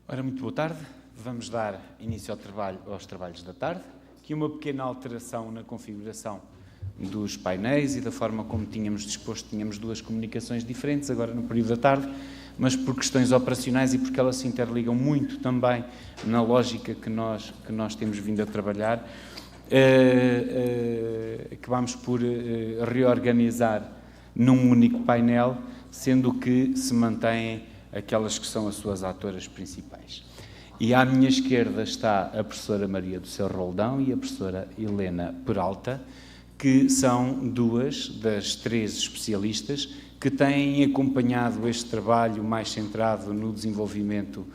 Ora, muito boa tarde. Vamos dar início aos trabalhos da tarde. Aqui uma pequena alteração na configuração dos painéis e da forma como tínhamos disposto. Tínhamos duas comunicações diferentes agora no período da tarde, mas por questões operacionais e porque elas se interligam muito também na lógica que nós temos vindo a trabalhar, acabamos por reorganizar num único painel, sendo que se mantêm aquelas que são as suas autoras principais. E à minha esquerda está a professora Maria do Céu Roldão e a professora Helena Peralta, que são duas das três especialistas que têm acompanhado este trabalho mais centrado no desenvolvimento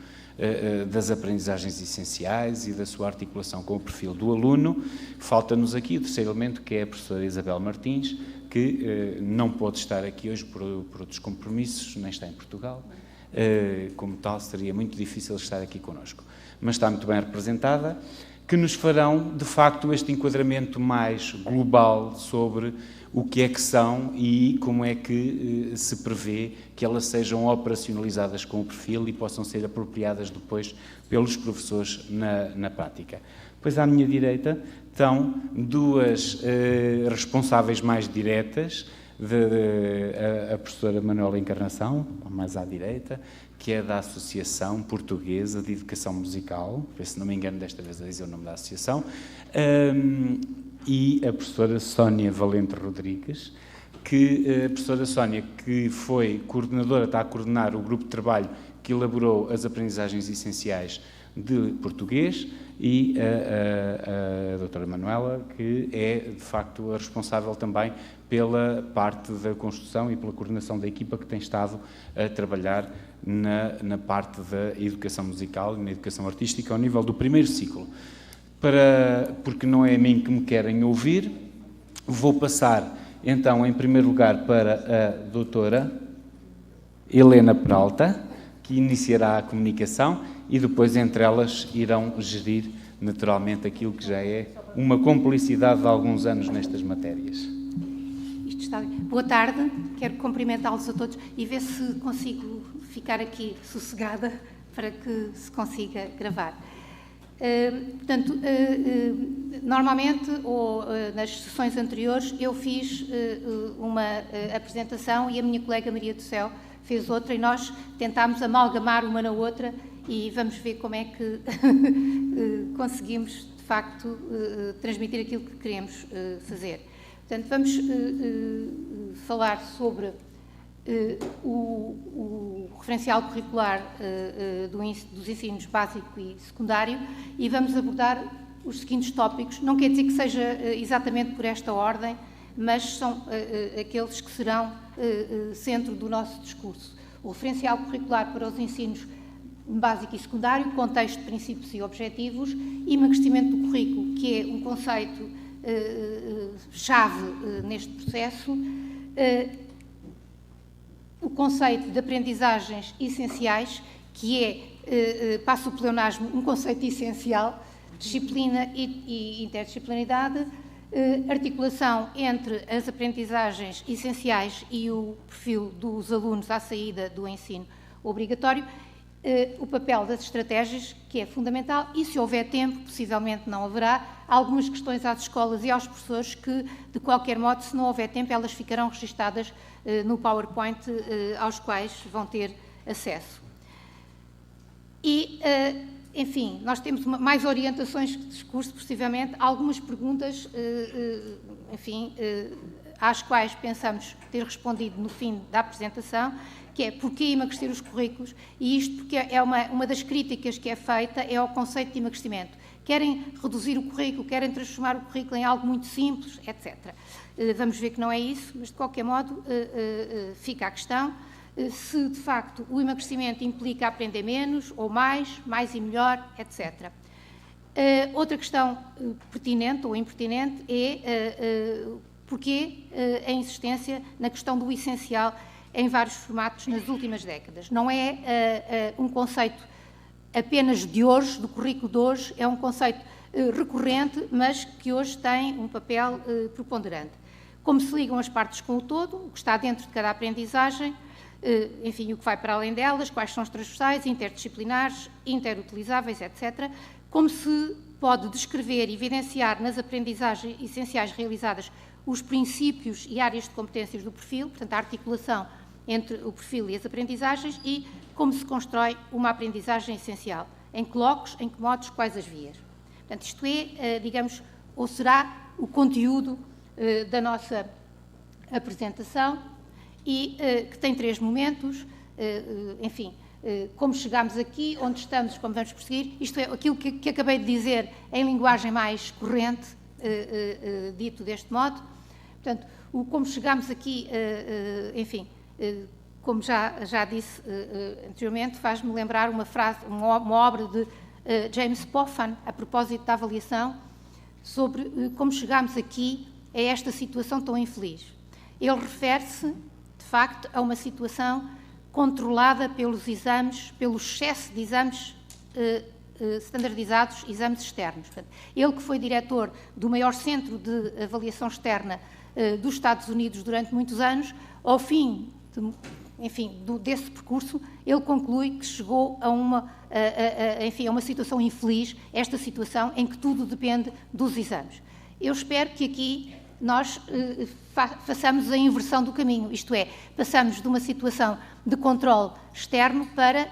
das aprendizagens essenciais e da sua articulação com o perfil do aluno. Falta-nos aqui o terceiro elemento, que é a professora Isabel Martins, que não pode estar aqui hoje por outros compromissos, nem está em Portugal. Como tal, seria muito difícil estar aqui connosco. Mas está muito bem representada, que nos farão, de facto, este enquadramento mais global sobre o que é que são e como é que se prevê que elas sejam operacionalizadas com o perfil e possam ser apropriadas depois pelos professores na prática. Depois, à minha direita, estão duas responsáveis mais diretas, a professora Manuela Encarnação, mais à direita, que é da Associação Portuguesa de Educação Musical, se não me engano desta vez a dizer o nome da associação, e a professora Sónia Valente Rodrigues, que a professora Sónia, que foi coordenadora, está a coordenar o grupo de trabalho que elaborou as aprendizagens essenciais de português, e a doutora Manuela, que é, de facto, a responsável também pela parte da construção e pela coordenação da equipa que tem estado a trabalhar na parte da educação musical e na educação artística ao nível do primeiro ciclo. Porque não é a mim que me querem ouvir, vou passar, então, em primeiro lugar, para a doutora Helena Peralta, que iniciará a comunicação e depois entre elas irão gerir naturalmente aquilo que já é uma complicidade de alguns anos nestas matérias. Isto está bem. Boa tarde, quero cumprimentá-los a todos e ver se consigo ficar aqui sossegada para que se consiga gravar. Normalmente, ou nas sessões anteriores, eu fiz uma apresentação e a minha colega Maria do Céu fez outra e nós tentámos amalgamar uma na outra e vamos ver como é que conseguimos, de facto, transmitir aquilo que queremos fazer. Portanto, vamos falar sobre o referencial curricular dos ensinos básico e secundário e vamos abordar os seguintes tópicos. Não quer dizer que seja exatamente por esta ordem, mas são aqueles que serão centro do nosso discurso. O referencial curricular para os ensinos básico e secundário, contexto, princípios e objetivos, e emagrecimento do currículo, que é um conceito chave neste processo, o conceito de aprendizagens essenciais, que é, passo o pleonasmo, um conceito essencial, disciplina e interdisciplinaridade, articulação entre as aprendizagens essenciais e o perfil dos alunos à saída do ensino obrigatório, o papel das estratégias, que é fundamental, e se houver tempo, possivelmente não haverá, algumas questões às escolas e aos professores que, de qualquer modo, se não houver tempo, elas ficarão registadas no PowerPoint aos quais vão ter acesso. E, enfim, nós temos mais orientações de discurso, possivelmente, algumas perguntas, enfim, às quais pensamos ter respondido no fim da apresentação, que é porquê emagrecer os currículos, e isto porque é uma das críticas que é feita é ao conceito de emagrecimento. Querem reduzir o currículo, querem transformar o currículo em algo muito simples, etc. Vamos ver que não é isso, mas de qualquer modo fica a questão se de facto o emagrecimento implica aprender menos ou mais e melhor, etc. Outra questão pertinente ou impertinente é porquê a insistência na questão do essencial em vários formatos nas últimas décadas. Não é um conceito apenas de hoje, do currículo de hoje, é um conceito recorrente, mas que hoje tem um papel preponderante. Como se ligam as partes com o todo, o que está dentro de cada aprendizagem, enfim, o que vai para além delas, quais são os transversais, interdisciplinares, interutilizáveis, etc., como se pode descrever e evidenciar nas aprendizagens essenciais realizadas os princípios e áreas de competências do perfil, portanto, a articulação entre o perfil e as aprendizagens, e como se constrói uma aprendizagem essencial, em que locos, em que modos, quais as vias. Portanto, isto é, digamos, ou será o conteúdo da nossa apresentação, e que tem 3 momentos, enfim, como chegámos aqui, onde estamos, como vamos prosseguir, isto é aquilo que acabei de dizer em linguagem mais corrente, dito deste modo. Portanto, o como chegámos aqui, enfim, como já disse anteriormente, faz-me lembrar uma frase, uma obra de James Poffan, a propósito da avaliação, sobre como chegámos aqui a esta situação tão infeliz. Ele refere-se, de facto, a uma situação controlada pelos exames, pelo excesso de exames standardizados, exames externos. Portanto, ele que foi diretor do maior centro de avaliação externa dos Estados Unidos durante muitos anos, ao fim, desse percurso, ele conclui que chegou a uma situação infeliz, esta situação em que tudo depende dos exames. Eu espero que aqui nós façamos a inversão do caminho, isto é, passamos de uma situação de controle externo para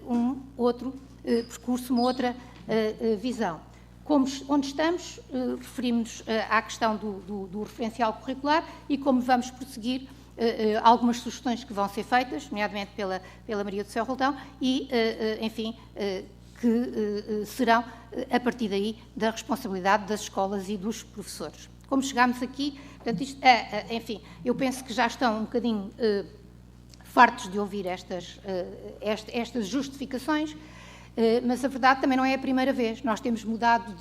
um outro percurso, uma outra visão. Onde estamos, referimos-nos à questão do referencial curricular e como vamos prosseguir algumas sugestões que vão ser feitas, nomeadamente pela Maria do Céu Roldão, e, enfim, que serão, a partir daí, da responsabilidade das escolas e dos professores. Como chegámos aqui, portanto, isto, enfim, eu penso que já estão um bocadinho fartos de ouvir estas justificações, mas a verdade também não é a primeira vez. Nós temos mudado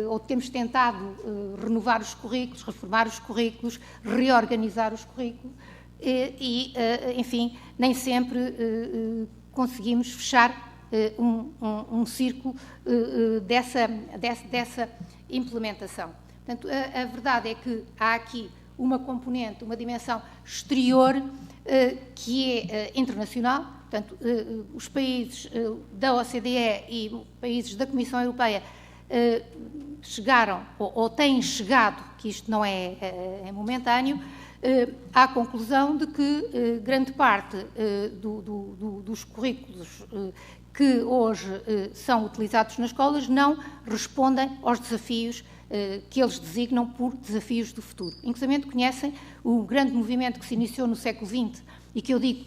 ou temos tentado renovar os currículos, reformar os currículos, reorganizar os currículos e, enfim, nem sempre conseguimos fechar um círculo dessa implementação. Portanto, a verdade é que há aqui uma componente, uma dimensão exterior que é internacional. Portanto, os países da OCDE e países da Comissão Europeia chegaram, ou têm chegado, que isto não é momentâneo, à conclusão de que grande parte dos currículos que hoje são utilizados nas escolas não respondem aos desafios que eles designam por desafios do futuro. Inclusive, conhecem o grande movimento que se iniciou no século XX e que eu digo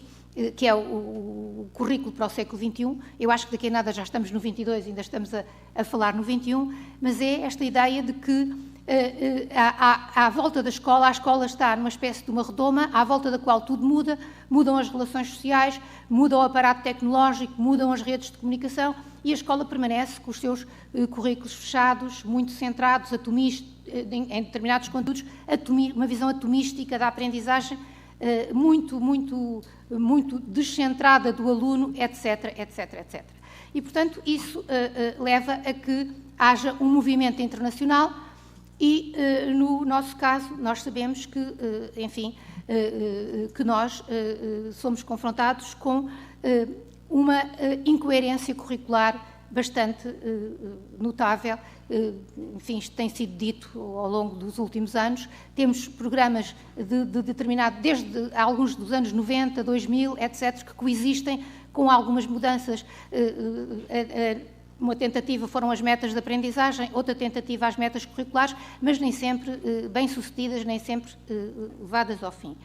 que é o currículo para o século XXI. Eu acho que daqui a nada já estamos no 22, ainda estamos a falar no 21, mas é esta ideia de que à volta da escola, a escola está numa espécie de uma redoma, à volta da qual tudo muda, mudam as relações sociais, muda o aparato tecnológico, mudam as redes de comunicação e a escola permanece com os seus currículos fechados, muito centrados em determinados conteúdos, uma visão atomística da aprendizagem, muito descentrada do aluno, etc. E, portanto, isso leva a que haja um movimento internacional e, no nosso caso, nós sabemos que, enfim, que nós somos confrontados com uma incoerência curricular bastante notável. Enfim, isto tem sido dito ao longo dos últimos anos. Temos programas de determinado, desde alguns dos anos 90, 2000, etc., que coexistem com algumas mudanças. Uma tentativa foram as metas de aprendizagem, outra tentativa as metas curriculares, mas nem sempre bem-sucedidas, nem sempre levadas ao fim.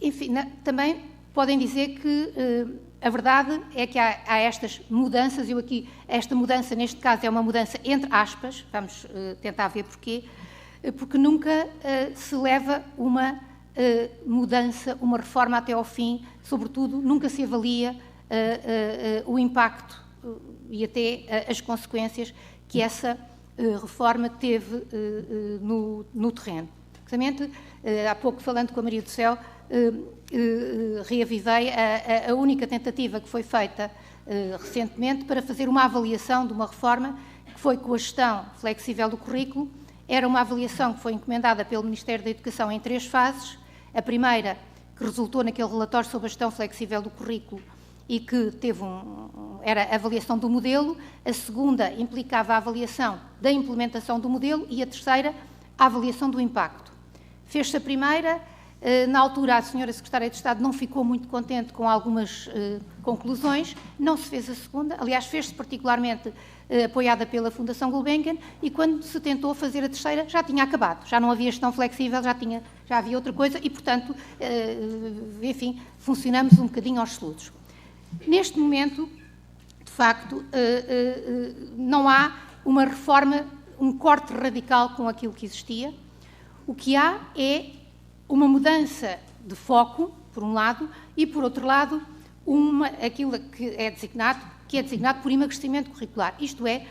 Enfim, também podem dizer que a verdade é que há estas mudanças, esta mudança neste caso é uma mudança entre aspas, vamos tentar ver porquê, porque nunca se leva uma mudança, uma reforma até ao fim, sobretudo nunca se avalia o impacto e até as consequências que essa reforma teve no terreno. Precisamente, há pouco falando com a Maria do Céu, reavivei a única tentativa que foi feita recentemente para fazer uma avaliação de uma reforma que foi com a gestão flexível do currículo. Era uma avaliação que foi encomendada pelo Ministério da Educação em 3 fases. A primeira que resultou naquele relatório sobre a gestão flexível do currículo e que teve era a avaliação do modelo, a segunda implicava a avaliação da implementação do modelo e a terceira, a avaliação do impacto. Fez-se a primeira, na altura a senhora Secretária de Estado não ficou muito contente com algumas conclusões, não se fez a segunda, aliás fez-se particularmente apoiada pela Fundação Gulbenkian, e quando se tentou fazer a terceira já tinha acabado, já não havia gestão flexível, já havia outra coisa e, portanto, enfim, funcionamos um bocadinho aos soluços. Neste momento, de facto, não há uma reforma, um corte radical com aquilo que existia. O que há é uma mudança de foco, por um lado, e, por outro lado, aquilo que é designado por emagrecimento curricular. Isto é,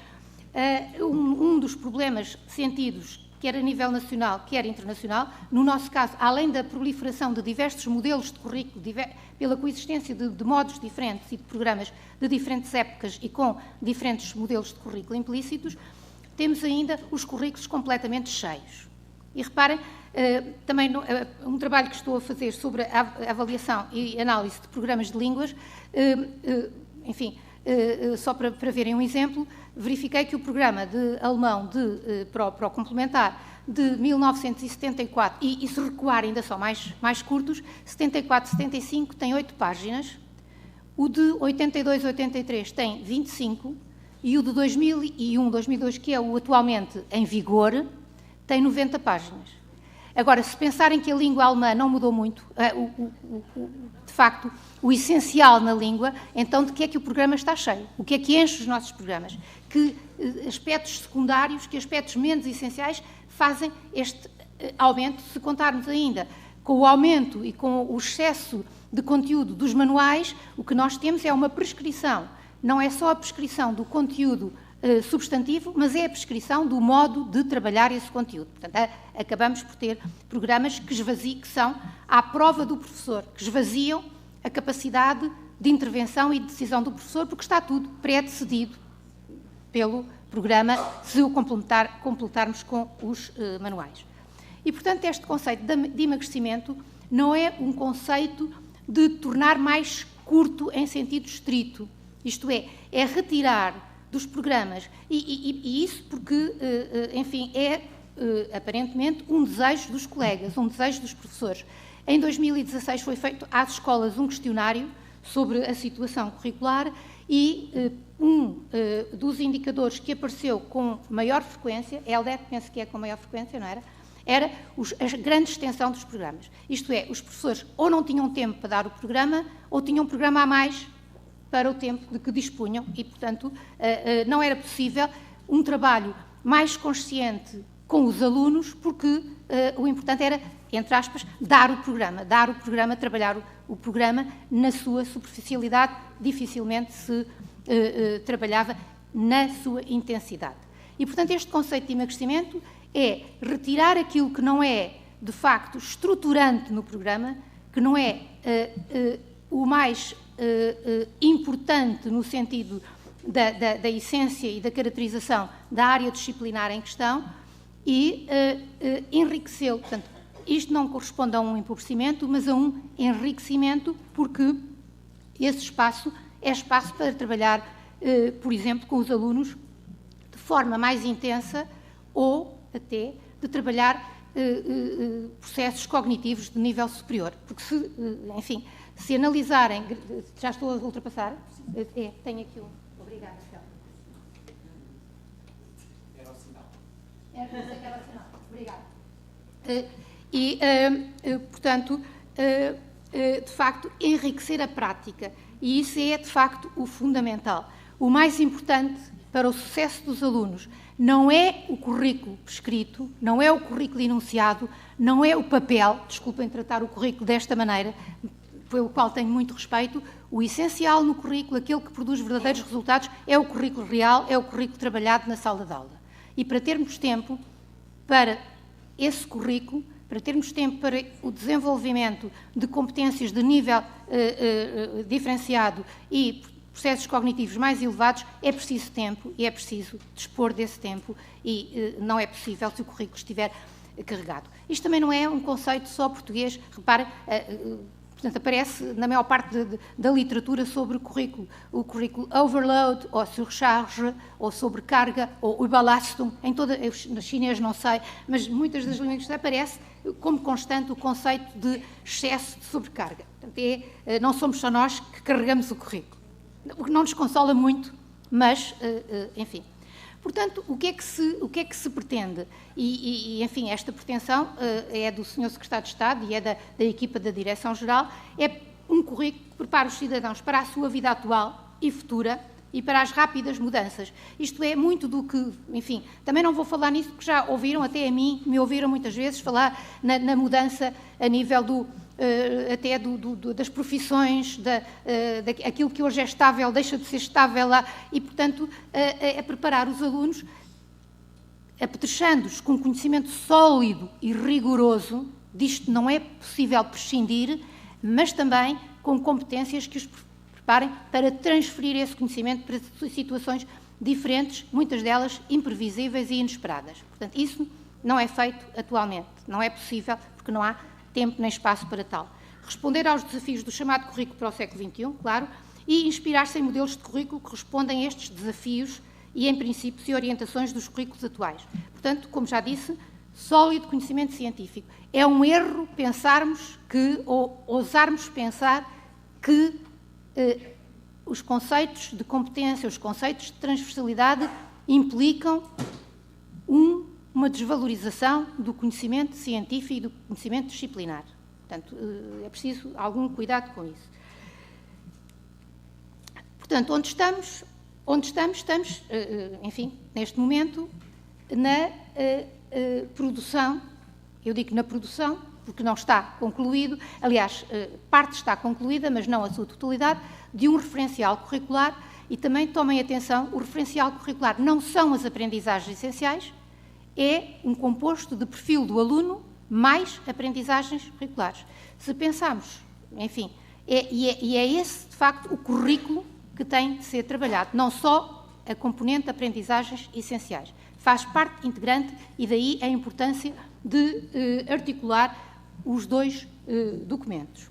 um dos problemas sentidos, quer a nível nacional, quer internacional, no nosso caso, além da proliferação de diversos modelos de currículo, pela coexistência de modos diferentes e de programas de diferentes épocas e com diferentes modelos de currículo implícitos, temos ainda os currículos completamente cheios. E reparem, também um trabalho que estou a fazer sobre a avaliação e análise de programas de línguas, enfim, só para verem um exemplo, verifiquei que o programa de alemão para o complementar de 1974, e se recuar ainda são mais curtos, 74-75 tem 8 páginas, o de 82-83 tem 25 e o de 2001-2002, que é o atualmente em vigor, tem 90 páginas. Agora, se pensarem que a língua alemã não mudou muito, de facto, o essencial na língua, então de que é que o programa está cheio? O que é que enche os nossos programas? Que aspectos secundários, que aspectos menos essenciais fazem este aumento, se contarmos ainda com o aumento e com o excesso de conteúdo dos manuais, o que nós temos é uma prescrição. Não é só a prescrição do conteúdo substantivo, mas é a prescrição do modo de trabalhar esse conteúdo. Portanto, acabamos por ter programas que são à prova do professor, que esvaziam a capacidade de intervenção e de decisão do professor, porque está tudo pré-decidido pelo programa, se o completarmos com os manuais. E, portanto, este conceito de emagrecimento não é um conceito de tornar mais curto em sentido estrito, isto é retirar dos programas, e isso porque, enfim, é aparentemente um desejo dos colegas, um desejo dos professores. Em 2016 foi feito às escolas um questionário sobre a situação curricular e dos indicadores que apareceu com maior frequência, a LDEC penso que é com maior frequência, não era? Era a grande extensão dos programas. Isto é, os professores ou não tinham tempo para dar o programa ou tinham um programa a mais para o tempo de que dispunham e, portanto, não era possível um trabalho mais consciente com os alunos, porque o importante era, entre aspas, dar o programa, trabalhar o programa na sua superficialidade, dificilmente se trabalhava na sua intensidade. E, portanto, este conceito de emagrecimento é retirar aquilo que não é, de facto, estruturante no programa, que não é o mais importante no sentido da essência e da caracterização da área disciplinar em questão e enriquecê-lo. Portanto, isto não corresponde a um empobrecimento, mas a um enriquecimento, porque esse espaço é espaço para trabalhar, por exemplo, com os alunos de forma mais intensa ou até de trabalhar processos cognitivos de nível superior. Porque, enfim, se analisarem... Já estou a ultrapassar? Tenho aqui um... Obrigada, então. Era o sinal. Era o sinal. Obrigada. Portanto, de facto, enriquecer a prática. E isso é, de facto, o fundamental. O mais importante para o sucesso dos alunos não é o currículo escrito, não é o currículo enunciado, não é o papel, desculpem tratar o currículo desta maneira, pelo qual tenho muito respeito. O essencial no currículo, aquele que produz verdadeiros resultados, é o currículo real, é o currículo trabalhado na sala de aula. E para termos tempo para esse currículo, para termos tempo para o desenvolvimento de competências de nível diferenciado e processos cognitivos mais elevados, é preciso tempo e é preciso dispor desse tempo e não é possível, se o currículo estiver carregado. Isto também não é um conceito só português, reparem, portanto, aparece na maior parte da literatura sobre o currículo overload, ou surcharge, ou sobrecarga, ou Überlastung, no chinês não sei, mas muitas das línguas aparece como constante o conceito de excesso de sobrecarga. Portanto, não somos só nós que carregamos o currículo. O que não nos consola muito, mas, enfim. Portanto, o que é que se pretende? Enfim, esta pretensão é do Sr. Secretário de Estado e é da equipa da Direção-Geral, é um currículo que prepara os cidadãos para a sua vida atual e futura e para as rápidas mudanças. Isto é muito do que, enfim, também não vou falar nisso porque já ouviram, até a mim, me ouviram muitas vezes falar na mudança a nível até das profissões, aquilo que hoje é estável deixa de ser estável lá, e, portanto, é preparar os alunos, apetrechando-os com conhecimento sólido e rigoroso, disto não é possível prescindir, mas também com competências que os preparem para transferir esse conhecimento para situações diferentes, muitas delas imprevisíveis e inesperadas. Portanto, isso não é feito atualmente, não é possível, porque não há tempo nem espaço para tal. Responder aos desafios do chamado currículo para o século XXI, claro, e inspirar-se em modelos de currículo que respondem a estes desafios e, em princípios e orientações dos currículos atuais. Portanto, como já disse, sólido conhecimento científico. É um erro pensarmos ou ousarmos pensar que os conceitos de competência, os conceitos de transversalidade implicam uma desvalorização do conhecimento científico e do conhecimento disciplinar. Portanto, é preciso algum cuidado com isso. Portanto, onde estamos, enfim, neste momento, na produção, eu digo na produção, porque não está concluído, aliás, parte está concluída, mas não a sua totalidade, de um referencial curricular, e também tomem atenção, o referencial curricular não são as aprendizagens essenciais, é um composto de perfil do aluno mais aprendizagens curriculares. Se pensarmos, enfim, é esse, de facto, o currículo que tem de ser trabalhado, não só a componente de aprendizagens essenciais. Faz parte integrante e daí a importância de articular os dois documentos.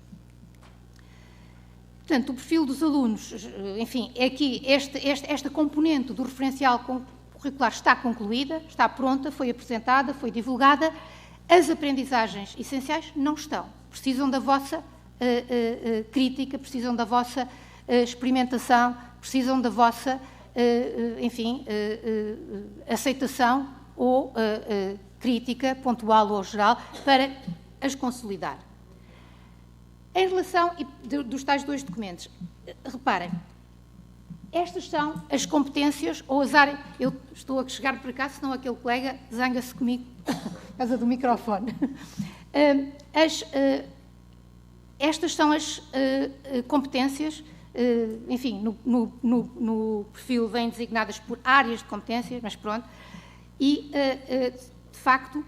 Portanto, o perfil dos alunos, enfim, é aqui esta componente do referencial curricular está concluída, está pronta, foi apresentada, foi divulgada. As aprendizagens essenciais não estão. Precisam da vossa crítica, precisam da vossa experimentação, precisam da vossa, enfim, aceitação ou crítica pontual ou geral para as consolidar. Em relação dos tais dois documentos, reparem, estas são as competências ou as áreas. Eu estou a chegar para cá, senão aquele colega zanga-se comigo por causa do microfone. Estas são as competências, enfim, no perfil vêm designadas por áreas de competências, mas pronto, e, de facto,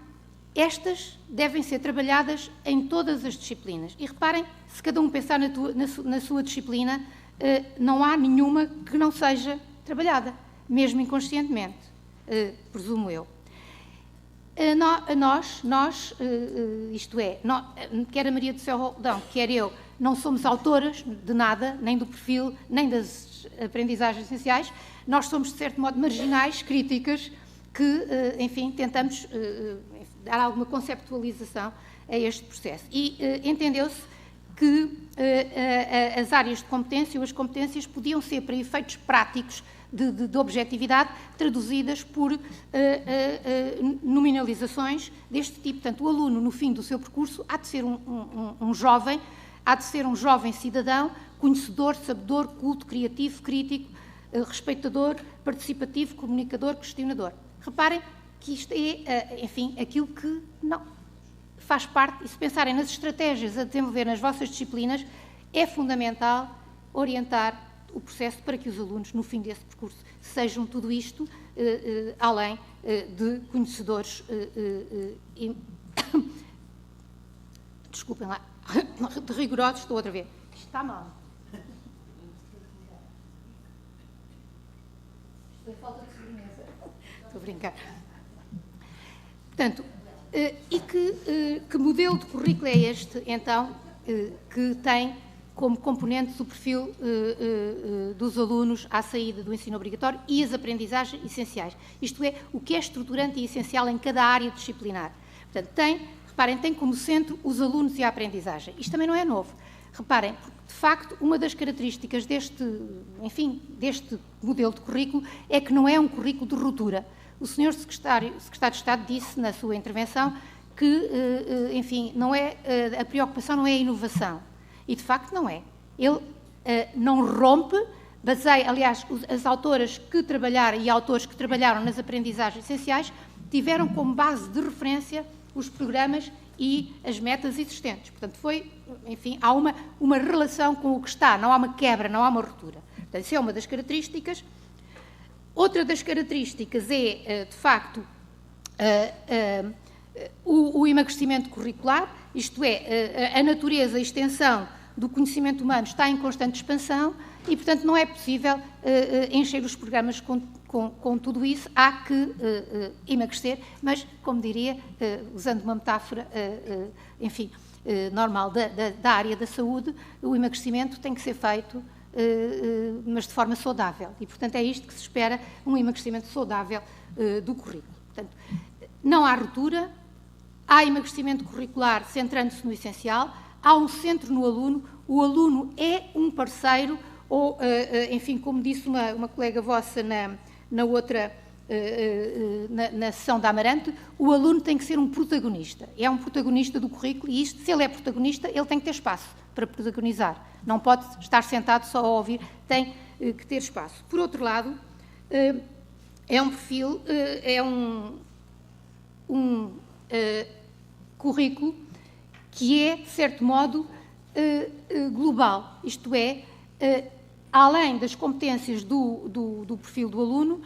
estas devem ser trabalhadas em todas as disciplinas. E reparem, se cada um pensar na sua disciplina, não há nenhuma que não seja trabalhada, mesmo inconscientemente, presumo eu. Nós, isto é, quer a Maria do Céu Roldão, quer eu, não somos autoras de nada, nem do perfil, nem das aprendizagens essenciais, nós somos, de certo modo, marginais, críticas, que, enfim, tentamos dar alguma conceptualização a este processo. E entendeu-se que as áreas de competência ou as competências podiam ser, para efeitos práticos de objetividade, traduzidas por nominalizações deste tipo. Portanto, o aluno, no fim do seu percurso, há de ser um jovem, há de ser um jovem cidadão, conhecedor, sabedor, culto, criativo, crítico, respeitador, participativo, comunicador, questionador. Reparem que isto é, enfim, aquilo que não faz parte, e se pensarem nas estratégias a desenvolver nas vossas disciplinas, é fundamental orientar o processo para que os alunos, no fim desse percurso, sejam tudo isto, além de conhecedores, desculpem lá, de rigorosos. Estou outra vez. Isto está mal. Isto é falta de sobremesa. Estou a brincar. Portanto, E que modelo de currículo é este, então, que tem como componentes o perfil dos alunos à saída do ensino obrigatório e as aprendizagens essenciais? Isto é, o que é estruturante e essencial em cada área disciplinar. Portanto, reparem, tem como centro os alunos e a aprendizagem. Isto também não é novo. Reparem, porque, de facto, uma das características deste modelo de currículo é que não é um currículo de ruptura. O Sr. Secretário de Estado disse na sua intervenção que, enfim, a preocupação não é a inovação. E, de facto, não é. Ele não rompe, aliás, as autoras que trabalharam e autores que trabalharam nas aprendizagens essenciais tiveram como base de referência os programas e as metas existentes. Portanto, enfim, há uma relação com o que está, não há uma quebra, não há uma ruptura. Portanto, isso é uma das características. Outra das características é, de facto, o emagrecimento curricular, isto é, a natureza e a extensão do conhecimento humano está em constante expansão e, portanto, não é possível encher os programas com tudo isso. Há que emagrecer, mas, como diria, usando uma metáfora, enfim, normal da área da saúde, o emagrecimento tem que ser feito, mas de forma saudável. E, portanto, é isto que se espera, um emagrecimento saudável do currículo. Portanto, não há ruptura, há emagrecimento curricular centrando-se no essencial, há um centro no aluno, o aluno é um parceiro, ou, enfim, como disse uma colega vossa na outra, na sessão da Amarante, o aluno tem que ser um protagonista. É um protagonista do currículo e isto, se ele é protagonista, ele tem que ter espaço para protagonizar. Não pode estar sentado só a ouvir, tem que ter espaço. Por outro lado, é um perfil, é um currículo que é, de certo modo, global. Isto é, além das competências do perfil do aluno,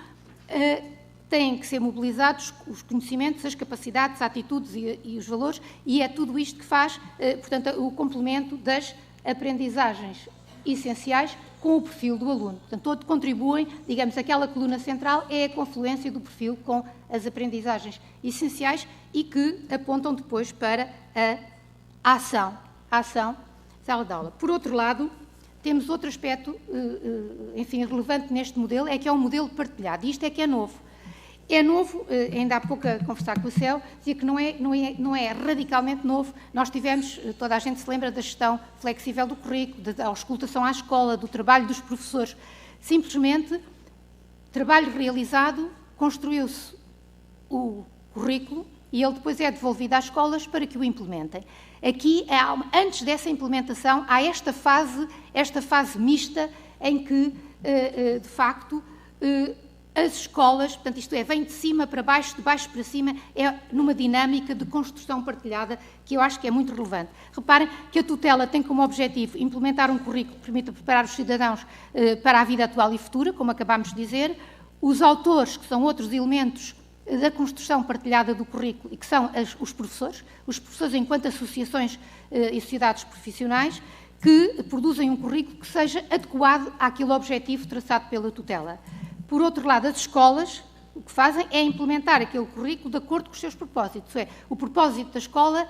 têm que ser mobilizados os conhecimentos, as capacidades, as atitudes e os valores, e é tudo isto que faz, portanto, o complemento das aprendizagens essenciais com o perfil do aluno. Portanto, todos contribuem, digamos, aquela coluna central é a confluência do perfil com as aprendizagens essenciais e que apontam depois para a ação sala de aula. Por outro lado, temos outro aspecto, enfim, relevante neste modelo, é que é um modelo partilhado. E isto é que é novo. É novo, ainda há pouco a conversar com o Céu, dizia que não é radicalmente novo. Nós tivemos, toda a gente se lembra da gestão flexível do currículo, da auscultação à escola, do trabalho dos professores. Simplesmente, trabalho realizado, construiu-se o currículo e ele depois é devolvido às escolas para que o implementem. Aqui, antes dessa implementação, há esta fase mista em que, de facto, as escolas, portanto, isto é, vem de cima para baixo, de baixo para cima, é numa dinâmica de construção partilhada que eu acho que é muito relevante. Reparem que a tutela tem como objetivo implementar um currículo que permita preparar os cidadãos para a vida atual e futura, como acabámos de dizer. Os autores, que são outros elementos da construção partilhada do currículo e que são os professores enquanto associações e sociedades profissionais que produzem um currículo que seja adequado àquele objetivo traçado pela tutela. Por outro lado, as escolas o que fazem é implementar aquele currículo de acordo com os seus propósitos. Isto é, o propósito da escola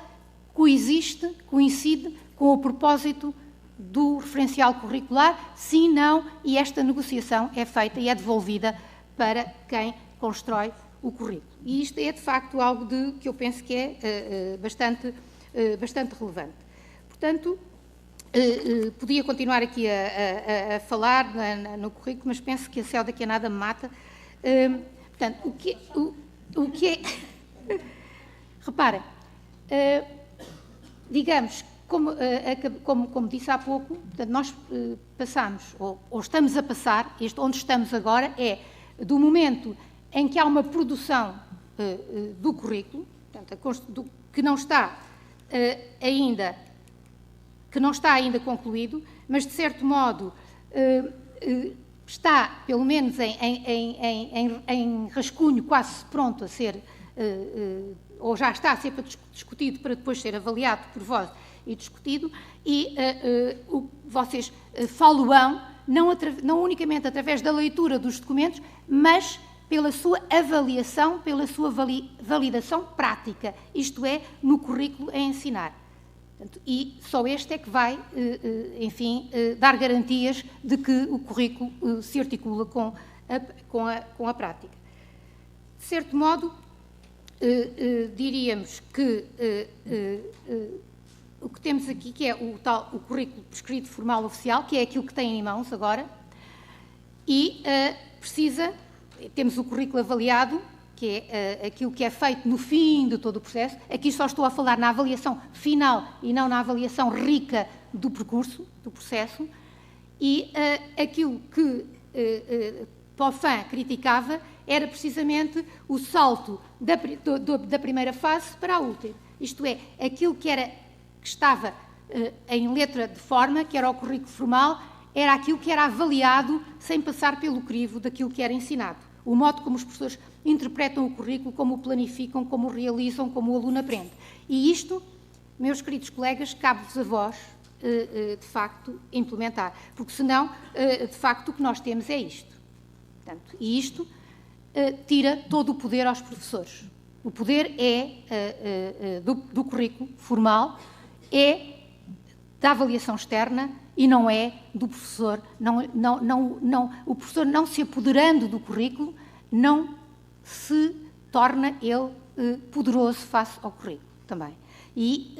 coincide com o propósito do referencial curricular, sim, não, e esta negociação é feita e é devolvida para quem constrói o currículo. E isto é, de facto, algo que eu penso que é bastante relevante. Portanto, podia continuar aqui a falar no currículo, mas penso que a Céu daqui a nada me mata. Portanto, o que é... Reparem, digamos, como disse há pouco, portanto, nós passamos, ou estamos a passar, onde estamos agora é do momento em que há uma produção do currículo, portanto, que não está ainda concluído, mas, de certo modo, está, pelo menos, em rascunho, quase pronto a ser, ou já está a ser discutido para depois ser avaliado por vós e discutido, e vocês falo-ão, não unicamente através da leitura dos documentos, mas pela sua avaliação, pela sua validação prática, isto é, no currículo a ensinar. E só este é que vai, enfim, dar garantias de que o currículo se articula com a prática. De certo modo, diríamos que o que temos aqui, que é o currículo prescrito formal oficial, que é aquilo que têm em mãos agora, e temos o currículo avaliado, que é aquilo que é feito no fim de todo o processo. Aqui só estou a falar na avaliação final e não na avaliação rica do percurso, do processo, e aquilo que Paulhan criticava era precisamente o salto da primeira fase para a última. Isto é, aquilo que estava em letra de forma, que era o currículo formal, era aquilo que era avaliado sem passar pelo crivo daquilo que era ensinado. O modo como os professores interpretam o currículo, como o planificam, como o realizam, como o aluno aprende. E isto, meus queridos colegas, cabe-vos a vós, de facto, implementar. Porque senão, de facto, o que nós temos é isto. Portanto, e isto tira todo o poder aos professores. O poder é do currículo formal, é da avaliação externa e não é do professor. O professor, não se apoderando do currículo, não se torna ele poderoso face ao currículo também. E,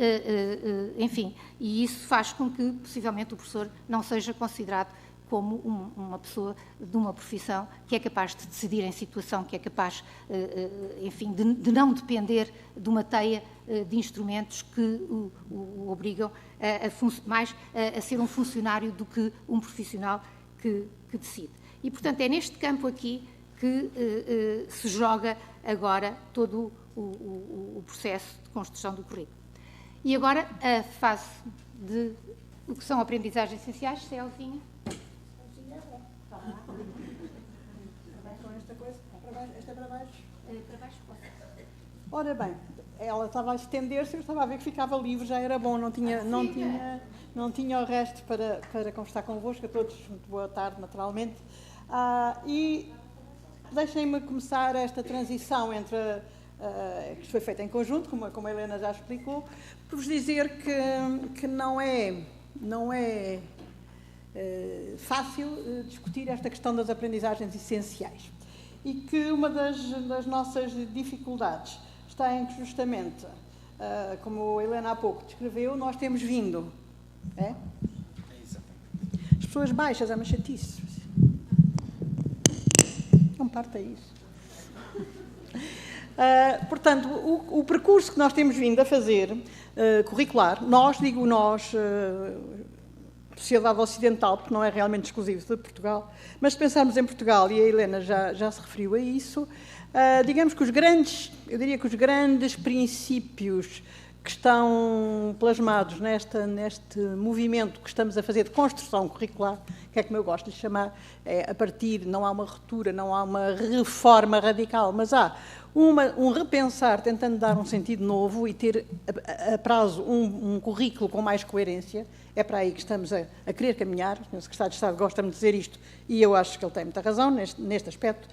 enfim, e isso faz com que, possivelmente, o professor não seja considerado como uma pessoa de uma profissão que é capaz de decidir em situação, que é capaz, enfim, de não depender de uma teia de instrumentos que o obrigam mais a ser um funcionário do que um profissional que decide. E, portanto, é neste campo aqui que se joga agora todo o processo de construção do currículo. E agora a fase de o que são aprendizagens essenciais, Celzinha. Esta é para baixo? Para baixo, posso. Ora bem, ela estava a estender-se, eu estava a ver que ficava livre, já era bom, não tinha o resto para conversar convosco, a todos, muito boa tarde, naturalmente. E deixem-me começar esta transição entre que foi feita em conjunto, como a Helena já explicou, por vos dizer que não é fácil discutir esta questão das aprendizagens essenciais e que uma das nossas dificuldades está em que justamente, como a Helena há pouco descreveu, nós temos vindo. As pessoas baixas, é uma chatice. Não parta isso. Portanto, o percurso que nós temos vindo a fazer, curricular, digo nós, sociedade ocidental, porque não é realmente exclusivo de Portugal, mas se pensarmos em Portugal, e a Helena já se referiu a isso, digamos que os grandes princípios que estão plasmados neste movimento que estamos a fazer de construção curricular, que é como eu gosto de chamar, a partir, não há uma ruptura, não há uma reforma radical, mas há um repensar tentando dar um sentido novo e ter a prazo um currículo com mais coerência. É para aí que estamos a querer caminhar. O Secretário de Estado gosta-me de dizer isto e eu acho que ele tem muita razão neste aspecto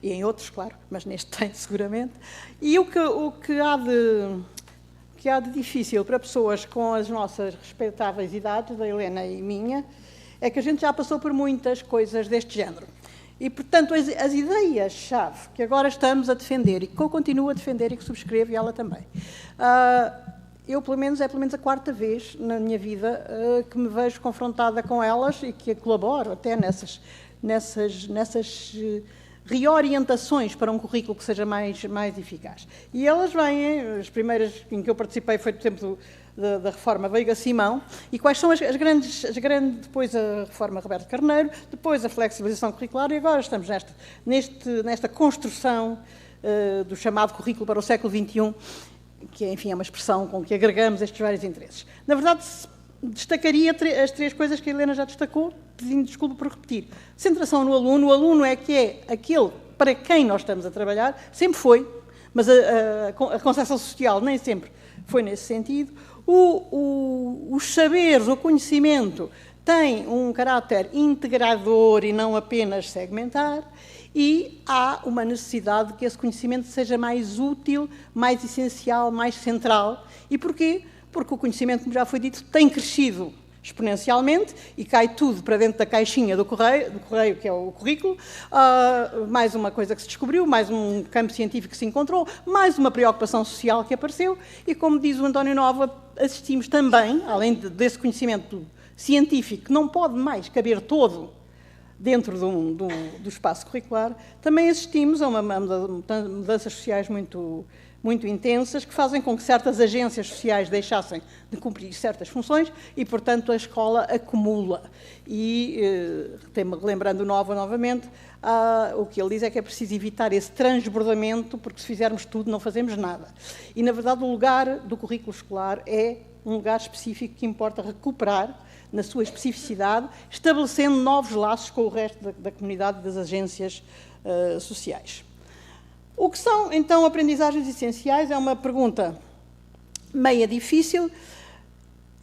e em outros, claro, mas neste tem seguramente. E o que há de difícil para pessoas com as nossas respeitáveis idades, da Helena e minha, é que a gente já passou por muitas coisas deste género. E, portanto, as ideias-chave que agora estamos a defender e que eu continuo a defender e que subscrevo, e ela também, eu, pelo menos a quarta vez na minha vida que me vejo confrontada com elas e que colaboro até nessas reorientações para um currículo que seja mais eficaz. E elas vêm, as primeiras em que eu participei foi, por exemplo, da reforma Veiga-Simão, e quais são as grandes, depois a reforma Roberto Carneiro, depois a flexibilização curricular, e agora estamos nesta construção do chamado currículo para o século XXI, que, enfim, é uma expressão com que agregamos estes vários interesses. Na verdade, destacaria as três coisas que a Helena já destacou, pedindo desculpa por repetir. Centração no aluno. O aluno é que é aquele para quem nós estamos a trabalhar, sempre foi, mas a concepção social nem sempre foi nesse sentido. Os saberes, o conhecimento, tem um caráter integrador e não apenas segmentar. e há uma necessidade de que esse conhecimento seja mais útil, mais essencial, mais central. E porquê? Porque o conhecimento, como já foi dito, tem crescido exponencialmente e cai tudo para dentro da caixinha do correio que é o currículo, mais uma coisa que se descobriu, mais um campo científico que se encontrou, mais uma preocupação social que apareceu e, como diz o António Nova, assistimos também, além desse conhecimento científico que não pode mais caber todo dentro do espaço curricular, também assistimos a mudanças sociais muito intensas, que fazem com que certas agências sociais deixassem de cumprir certas funções e, portanto, a escola acumula. E, lembrando Nova novamente, o que ele diz é que é preciso evitar esse transbordamento, porque se fizermos tudo não fazemos nada. E, na verdade, o lugar do currículo escolar é um lugar específico que importa recuperar na sua especificidade, estabelecendo novos laços com o resto da comunidade das agências sociais. O que são, então, aprendizagens essenciais? É uma pergunta meia difícil.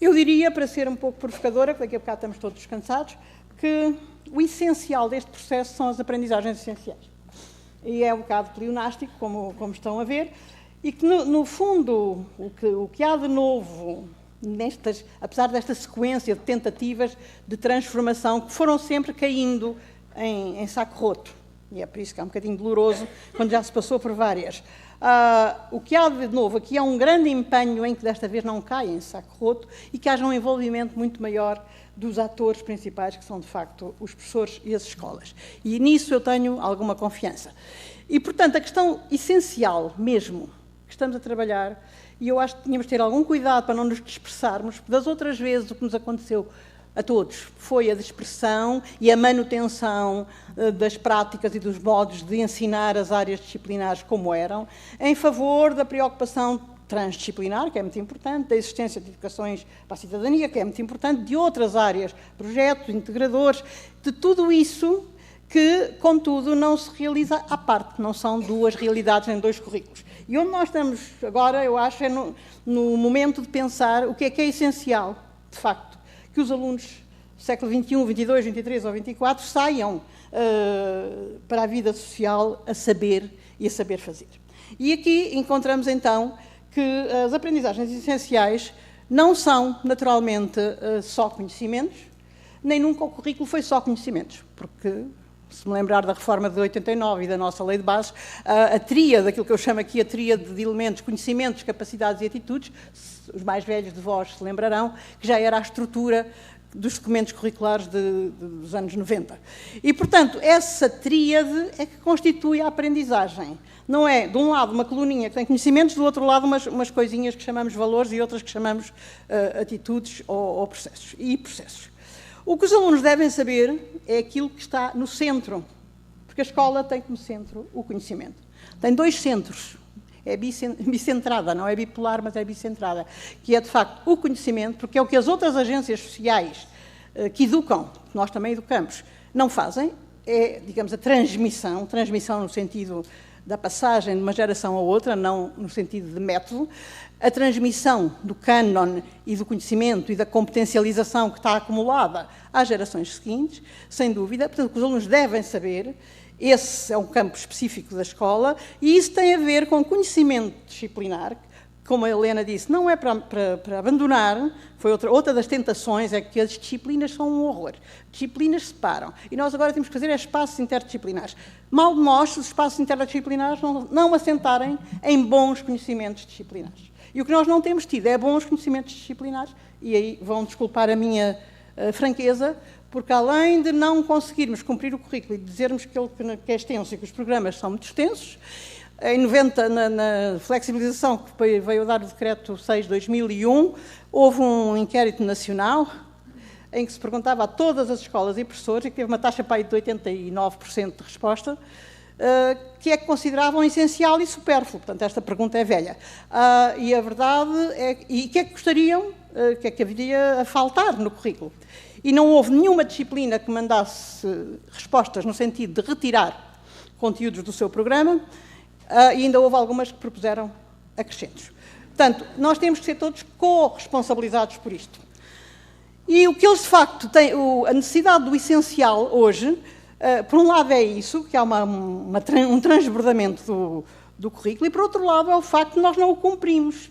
Eu diria, para ser um pouco provocadora, que daqui a bocado estamos todos cansados, que o essencial deste processo são as aprendizagens essenciais. E é um bocado pleonástico, como estão a ver, e que, no fundo, o que há de novo, apesar desta sequência de tentativas de transformação, que foram sempre caindo em saco roto, e é por isso que é um bocadinho doloroso, quando já se passou por várias. O que há de novo aqui é um grande empenho em que desta vez não caia em saco roto e que haja um envolvimento muito maior dos atores principais, que são, de facto, os professores e as escolas. E nisso eu tenho alguma confiança. E, portanto, a questão essencial mesmo que estamos a trabalhar, e eu acho que tínhamos de ter algum cuidado para não nos dispersarmos, porque das outras vezes o que nos aconteceu a todos foi a dispersão e a manutenção das práticas e dos modos de ensinar as áreas disciplinares como eram, em favor da preocupação transdisciplinar, que é muito importante, da existência de educações para a cidadania, que é muito importante, de outras áreas, projetos, integradores, de tudo isso que, contudo, não se realiza à parte, não são duas realidades em dois currículos. E onde nós estamos agora, eu acho, é no momento de pensar o que é essencial, de facto, que os alunos do século XXI, XXII, XXIII ou XXIV saiam para a vida social a saber e a saber fazer. E aqui encontramos, então, que as aprendizagens essenciais não são, naturalmente, só conhecimentos, nem nunca o currículo foi só conhecimentos, porque, se me lembrar da reforma de 89 e da nossa lei de bases, a tríade, aquilo que eu chamo aqui a tríade de elementos, conhecimentos, capacidades e atitudes, os mais velhos de vós se lembrarão, que já era a estrutura dos documentos curriculares dos anos 90. E, portanto, essa tríade é que constitui a aprendizagem. Não é, de um lado, uma coluninha que tem conhecimentos, do outro lado, umas coisinhas que chamamos valores e outras que chamamos atitudes ou processos. E processos. O que os alunos devem saber é aquilo que está no centro, porque a escola tem como centro o conhecimento. Tem dois centros. É bicentrada, não é bipolar, mas é bicentrada, que é, de facto, o conhecimento, porque é o que as outras agências sociais que educam, que nós também educamos, não fazem, é, digamos, a transmissão no sentido da passagem de uma geração a outra, não no sentido de método, a transmissão do cânon e do conhecimento e da competencialização que está acumulada às gerações seguintes, sem dúvida. Portanto, o que os alunos devem saber, esse é um campo específico da escola, e isso tem a ver com conhecimento disciplinar, como a Helena disse, não é para abandonar, foi outra das tentações, é que as disciplinas são um horror. Disciplinas separam. E nós agora temos que fazer espaços interdisciplinares. Mal de nós, os espaços interdisciplinares não assentarem em bons conhecimentos disciplinares. E o que nós não temos tido é bons conhecimentos disciplinares, e aí vão desculpar a minha franqueza, porque além de não conseguirmos cumprir o currículo e dizermos que é extenso e que os programas são muito extensos, em 90, na flexibilização que veio a dar o Decreto 6 de 2001, houve um inquérito nacional em que se perguntava a todas as escolas e professores, e que teve uma taxa para aí de 89% de resposta, que é que consideravam essencial e supérfluo. Portanto, esta pergunta é velha. E a verdade é... E o que é que gostariam, o que é que haveria a faltar no currículo? E não houve nenhuma disciplina que mandasse respostas no sentido de retirar conteúdos do seu programa, e ainda houve algumas que propuseram acrescentos. Portanto, nós temos que ser todos corresponsabilizados por isto. E o que eles, de facto, têm, a necessidade do essencial hoje, Por um lado é isso, que há um transbordamento do currículo, e por outro lado é o facto de nós não o cumprimos.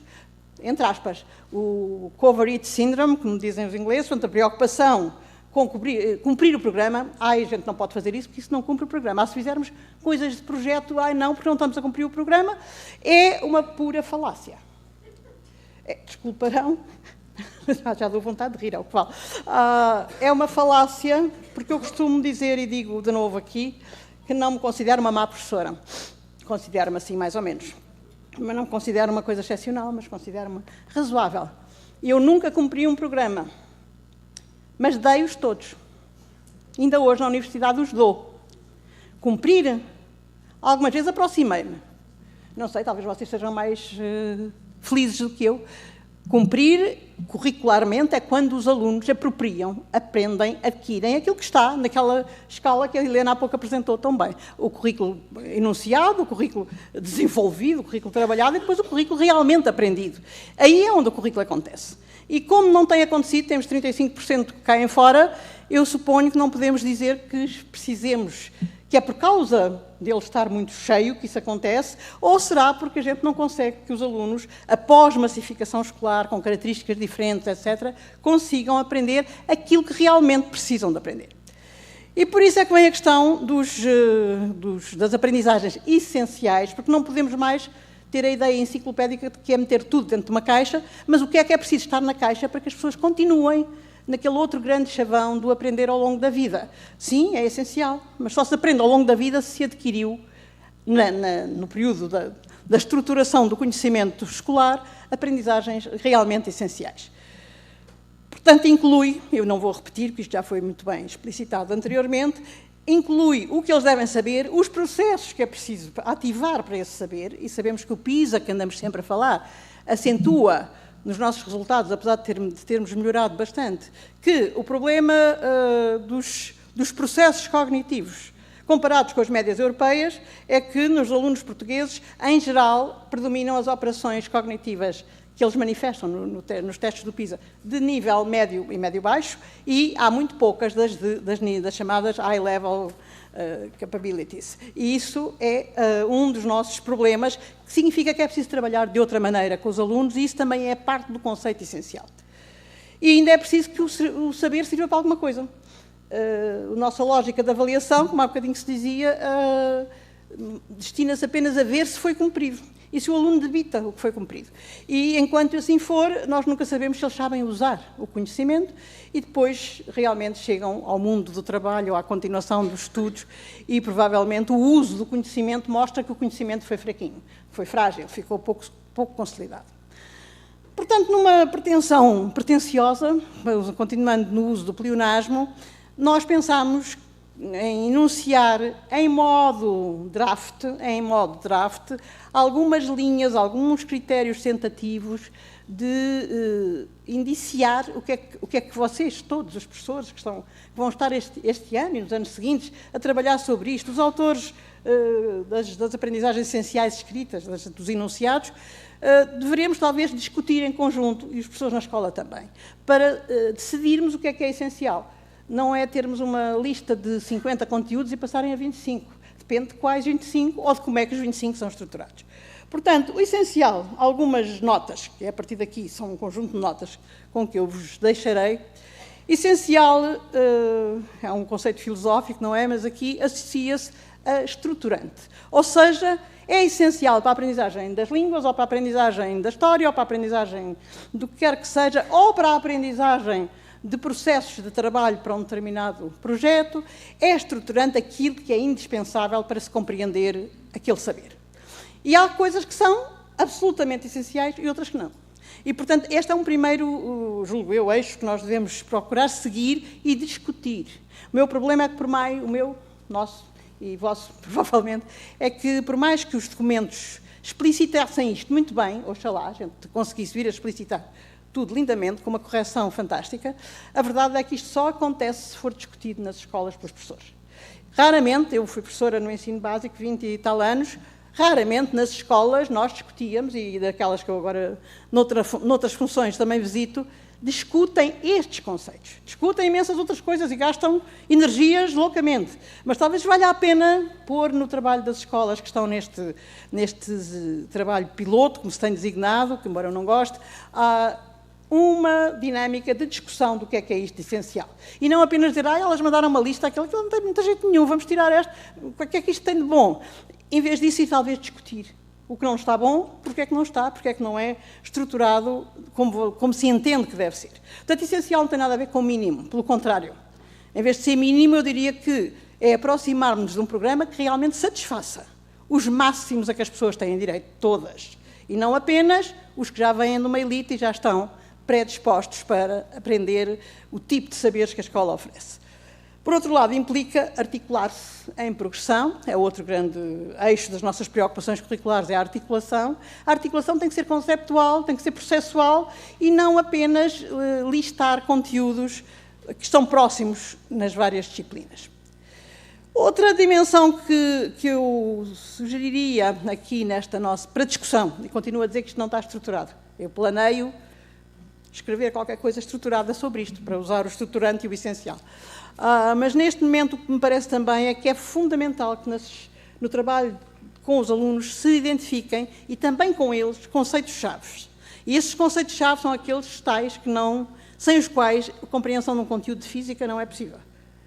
Entre aspas, o cover-it syndrome, como dizem os ingleses, portanto, a preocupação com cumprir o programa. A gente não pode fazer isso porque isso não cumpre o programa. Se fizermos coisas de projeto, não, porque não estamos a cumprir o programa, é uma pura falácia. Desculparão, já dou vontade de rir, é o que falo. É uma falácia, porque eu costumo dizer, e digo de novo aqui, que não me considero uma má professora. Considero-me assim, mais ou menos. Mas não considero uma coisa excepcional, mas considero-me razoável. Eu nunca cumpri um programa, mas dei-os todos. Ainda hoje na universidade os dou. Cumprir, algumas vezes aproximei-me. Não sei, talvez vocês sejam mais felizes do que eu. Cumprir curricularmente é quando os alunos apropriam, aprendem, adquirem aquilo que está naquela escala que a Helena há pouco apresentou tão bem. O currículo enunciado, o currículo desenvolvido, o currículo trabalhado e depois o currículo realmente aprendido. Aí é onde o currículo acontece. E como não tem acontecido, temos 35% que caem fora, eu suponho que não podemos dizer que precisemos, que é por causa dele estar muito cheio que isso acontece, ou será porque a gente não consegue que os alunos, após massificação escolar, com características diferentes, etc., consigam aprender aquilo que realmente precisam de aprender. E por isso é que vem a questão das aprendizagens essenciais, porque não podemos mais ter a ideia enciclopédica de que é meter tudo dentro de uma caixa, mas o que é preciso estar na caixa para que as pessoas continuem naquele outro grande chavão do aprender ao longo da vida. Sim, é essencial, mas só se aprende ao longo da vida se se adquiriu, no período da estruturação do conhecimento escolar, aprendizagens realmente essenciais. Portanto, inclui, eu não vou repetir, porque isto já foi muito bem explicitado anteriormente, inclui o que eles devem saber, os processos que é preciso ativar para esse saber, e sabemos que o PISA, que andamos sempre a falar, acentua nos nossos resultados, apesar de termos melhorado bastante, que o problema dos processos cognitivos comparados com as médias europeias é que nos alunos portugueses, em geral, predominam as operações cognitivas que eles manifestam nos testes do PISA de nível médio e médio-baixo, e há muito poucas das chamadas high-level capabilities. E isso é um dos nossos problemas, que significa que é preciso trabalhar de outra maneira com os alunos, e isso também é parte do conceito essencial. E ainda é preciso que o saber sirva para alguma coisa. A nossa lógica de avaliação, como há bocadinho se dizia, destina-se apenas a ver se foi cumprido e se o aluno debita o que foi cumprido. E, enquanto assim for, nós nunca sabemos se eles sabem usar o conhecimento e depois realmente chegam ao mundo do trabalho, à continuação dos estudos, e provavelmente o uso do conhecimento mostra que o conhecimento foi fraquinho, foi frágil, ficou pouco consolidado. Portanto, numa pretensão pretenciosa, continuando no uso do pleonasmo, nós pensamos em enunciar em modo draft, algumas linhas, alguns critérios tentativos de indiciar o que é que vocês, todos os professores que vão estar este ano e nos anos seguintes a trabalhar sobre isto, os autores das aprendizagens essenciais escritas, dos enunciados, deveríamos talvez discutir em conjunto, e os professores na escola também, para decidirmos o que é essencial. Não é termos uma lista de 50 conteúdos e passarem a 25. Depende de quais 25 ou de como é que os 25 são estruturados. Portanto, o essencial, algumas notas, que a partir daqui são um conjunto de notas com que eu vos deixarei. Essencial é um conceito filosófico, não é? Mas aqui associa-se a estruturante. Ou seja, é essencial para a aprendizagem das línguas, ou para a aprendizagem da história, ou para a aprendizagem do que quer que seja, ou para a aprendizagem de processos de trabalho para um determinado projeto, é estruturante aquilo que é indispensável para se compreender aquele saber. E há coisas que são absolutamente essenciais e outras que não. E, portanto, este é um primeiro, julgo eu, eixo que nós devemos procurar seguir e discutir. O meu problema é que, nosso e vosso, provavelmente, é que, por mais que os documentos explicitassem isto muito bem, oxalá a gente conseguisse vir a explicitar tudo lindamente, com uma correção fantástica, a verdade é que isto só acontece se for discutido nas escolas pelos professores. Raramente, eu fui professora no ensino básico 20 e tal anos, raramente nas escolas nós discutíamos, e daquelas que eu agora, noutras funções também visito, discutem estes conceitos. Discutem imensas outras coisas e gastam energias loucamente. Mas talvez valha a pena pôr no trabalho das escolas que estão neste trabalho piloto, como se tem designado, que embora eu não goste, uma dinâmica de discussão do que é isto de essencial. E não apenas dizer, elas mandaram uma lista, aquilo que não tem muito jeito nenhum, vamos tirar esta, o que é que isto tem de bom? Em vez disso, e talvez discutir o que não está bom, porque é que não está, porque é que não é estruturado como se entende que deve ser. Portanto, essencial não tem nada a ver com mínimo, pelo contrário. Em vez de ser mínimo, eu diria que é aproximar-nos de um programa que realmente satisfaça os máximos a que as pessoas têm direito, todas, e não apenas os que já vêm de uma elite e já estão predispostos para aprender o tipo de saberes que a escola oferece. Por outro lado, implica articular-se em progressão, é outro grande eixo das nossas preocupações curriculares, é a articulação. A articulação tem que ser conceptual, tem que ser processual e não apenas listar conteúdos que estão próximos nas várias disciplinas. Outra dimensão que eu sugeriria aqui nesta nossa, para discussão, e continuo a dizer que isto não está estruturado, eu planeio escrever qualquer coisa estruturada sobre isto, para usar o estruturante e o essencial. Mas neste momento o que me parece também é que é fundamental que no trabalho com os alunos se identifiquem e também com eles conceitos-chave. E esses conceitos-chave são aqueles tais que sem os quais a compreensão de um conteúdo de física não é possível.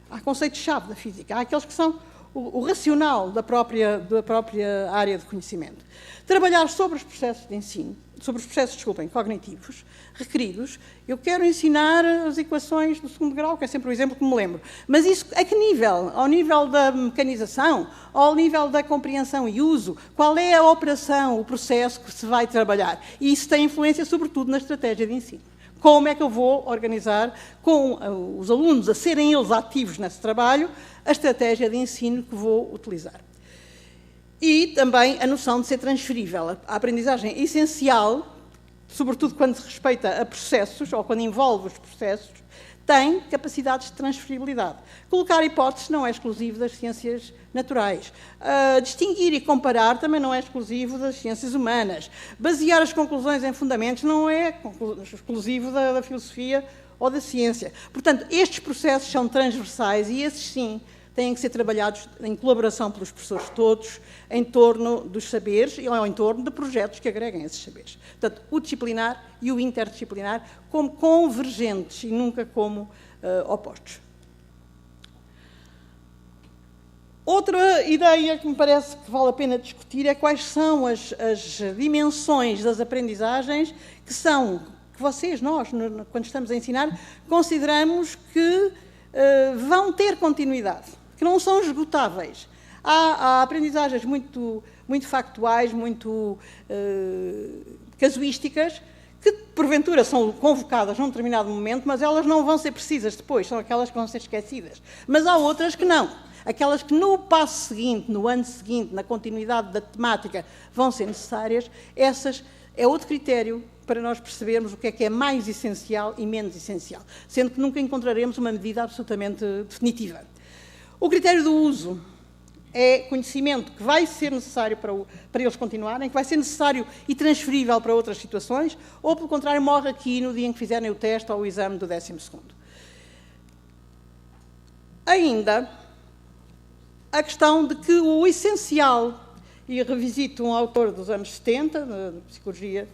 Há conceitos-chave da física, há aqueles que são o racional da própria área de conhecimento. Trabalhar sobre os processos de ensino, sobre os processos, cognitivos, requeridos. Eu quero ensinar as equações do segundo grau, que é sempre o exemplo que me lembro. Mas isso a que nível? Ao nível da mecanização? Ao nível da compreensão e uso? Qual é a operação, o processo que se vai trabalhar? E isso tem influência, sobretudo, na estratégia de ensino. Como é que eu vou organizar, com os alunos a serem eles ativos nesse trabalho, a estratégia de ensino que vou utilizar? E também a noção de ser transferível. A aprendizagem é essencial, sobretudo quando se respeita a processos, ou quando envolve os processos, tem capacidades de transferibilidade. Colocar hipóteses não é exclusivo das ciências naturais. Distinguir e comparar também não é exclusivo das ciências humanas. Basear as conclusões em fundamentos não é exclusivo da filosofia ou da ciência. Portanto, estes processos são transversais e esses, sim, têm que ser trabalhados em colaboração pelos professores todos, em torno dos saberes e em torno de projetos que agreguem esses saberes. Portanto, o disciplinar e o interdisciplinar como convergentes e nunca como opostos. Outra ideia que me parece que vale a pena discutir é quais são as dimensões das aprendizagens que vocês, nós, quando estamos a ensinar, consideramos que vão ter continuidade, que não são esgotáveis. Há aprendizagens muito factuais, muito casuísticas, que porventura são convocadas num determinado momento, mas elas não vão ser precisas depois, são aquelas que vão ser esquecidas. Mas há outras que não. Aquelas que no passo seguinte, no ano seguinte, na continuidade da temática, vão ser necessárias, essas é outro critério para nós percebermos o que é mais essencial e menos essencial, sendo que nunca encontraremos uma medida absolutamente definitiva. O critério do uso é conhecimento que vai ser necessário para eles continuarem, que vai ser necessário e transferível para outras situações, ou, pelo contrário, morre aqui no dia em que fizerem o teste ou o exame do 12º. Ainda, a questão de que o essencial, e revisito um autor dos anos 70, de psicologia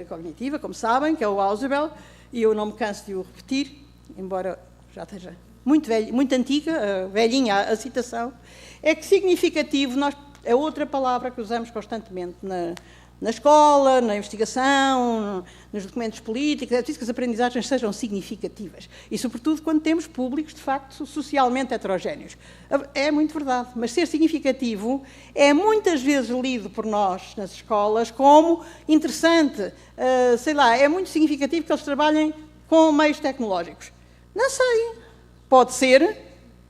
cognitiva, como sabem, que é o Ausubel, e eu não me canso de o repetir, embora já esteja muito velho, muito antiga, velhinha a citação, é que significativo, é outra palavra que usamos constantemente na escola, na investigação, nos documentos políticos, é preciso que as aprendizagens sejam significativas. E, sobretudo, quando temos públicos, de facto, socialmente heterogéneos. É muito verdade, mas ser significativo é muitas vezes lido por nós nas escolas como interessante, é muito significativo que eles trabalhem com meios tecnológicos. Não sei, pode ser,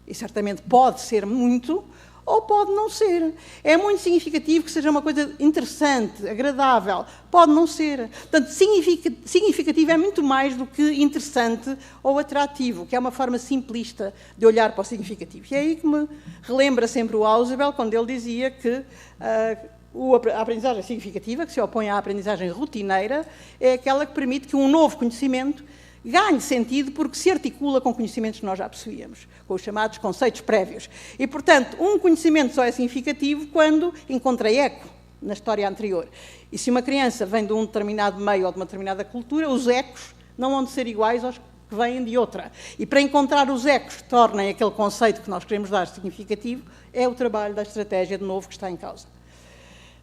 e certamente pode ser muito, ou pode não ser. É muito significativo que seja uma coisa interessante, agradável. Pode não ser. Portanto, significativo é muito mais do que interessante ou atrativo, que é uma forma simplista de olhar para o significativo. E é aí que me relembra sempre o Ausubel, quando ele dizia que a aprendizagem significativa, que se opõe à aprendizagem rotineira, é aquela que permite que um novo conhecimento ganhe sentido porque se articula com conhecimentos que nós já possuíamos, com os chamados conceitos prévios. E, portanto, um conhecimento só é significativo quando encontra eco na história anterior. E se uma criança vem de um determinado meio ou de uma determinada cultura, os ecos não vão ser iguais aos que vêm de outra. E para encontrar os ecos que tornem aquele conceito que nós queremos dar significativo, é o trabalho da estratégia de novo que está em causa.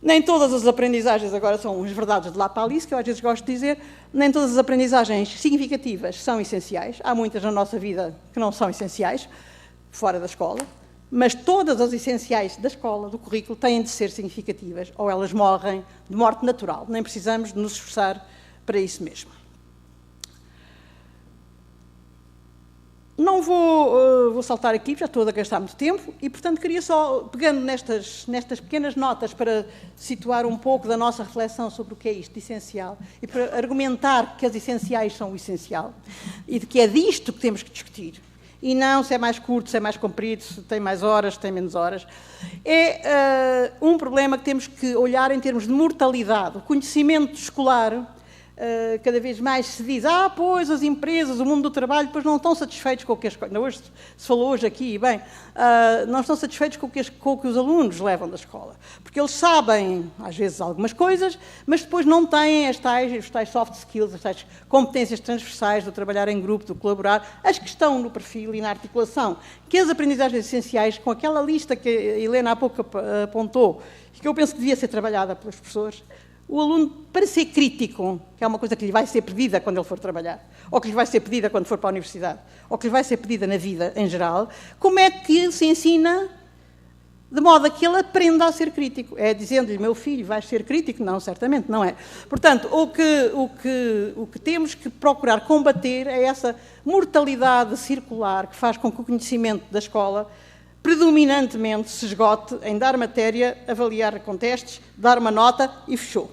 Nem todas as aprendizagens, agora são as verdades de lá para Alice, que eu às vezes gosto de dizer, nem todas as aprendizagens significativas são essenciais. Há muitas na nossa vida que não são essenciais, fora da escola, mas todas as essenciais da escola, do currículo, têm de ser significativas, ou elas morrem de morte natural. Nem precisamos de nos esforçar para isso mesmo. Não vou saltar aqui, já estou a gastar muito tempo, e, portanto, queria só, pegando nestas pequenas notas para situar um pouco da nossa reflexão sobre o que é isto de essencial, e para argumentar que as essenciais são o essencial, e de que é disto que temos que discutir, e não se é mais curto, se é mais comprido, se tem mais horas, se tem menos horas. É um problema que temos que olhar em termos de mortalidade. O conhecimento escolar, cada vez mais se diz, pois as empresas, o mundo do trabalho, pois não estão satisfeitos com o que as coisas, hoje se falou hoje aqui, bem, não estão satisfeitos com o que os alunos levam da escola, porque eles sabem, às vezes, algumas coisas, mas depois não têm os tais soft skills, as tais competências transversais do trabalhar em grupo, do colaborar, as que estão no perfil e na articulação, que as aprendizagens essenciais, com aquela lista que a Helena há pouco apontou, e que eu penso que devia ser trabalhada pelos professores, o aluno, para ser crítico, que é uma coisa que lhe vai ser pedida quando ele for trabalhar, ou que lhe vai ser pedida quando for para a universidade, ou que lhe vai ser pedida na vida em geral, como é que se ensina de modo a que ele aprenda a ser crítico? É dizendo-lhe, meu filho, vais ser crítico? Não, certamente não é. Portanto, o que temos que procurar combater é essa mortalidade circular que faz com que o conhecimento da escola predominantemente se esgote em dar matéria, avaliar com testes, dar uma nota e fechou.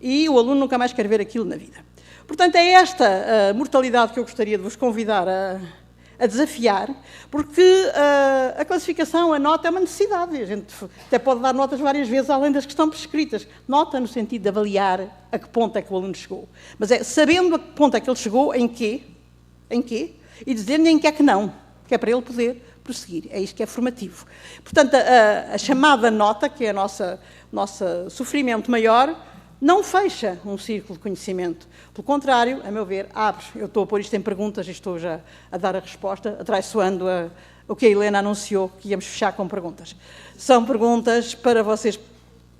E o aluno nunca mais quer ver aquilo na vida. Portanto, é esta a mortalidade que eu gostaria de vos convidar a desafiar, porque a classificação, a nota é uma necessidade. A gente até pode dar notas várias vezes, além das que estão prescritas. Nota no sentido de avaliar a que ponto é que o aluno chegou. Mas é sabendo a que ponto é que ele chegou, em quê, e dizer-lhe em que é que não, que é para ele poder prosseguir. É isto que é formativo. Portanto, a chamada nota, que é o nosso sofrimento maior, não fecha um círculo de conhecimento. Pelo contrário, a meu ver, abre. Eu estou a pôr isto em perguntas e estou já a dar a resposta, atraiçoando o que a Helena anunciou, que íamos fechar com perguntas. São perguntas para vocês,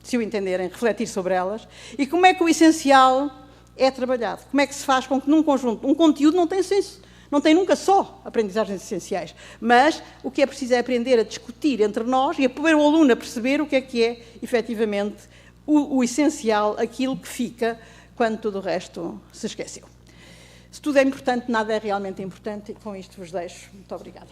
se o entenderem, refletir sobre elas. E como é que o essencial é trabalhado? Como é que se faz com que num conjunto, um conteúdo não tem senso? Não tem nunca só aprendizagens essenciais, mas o que é preciso é aprender a discutir entre nós e a pôr o aluno a perceber o que é efetivamente, o essencial, aquilo que fica quando tudo o resto se esqueceu. Se tudo é importante, nada é realmente importante, e com isto vos deixo. Muito obrigada.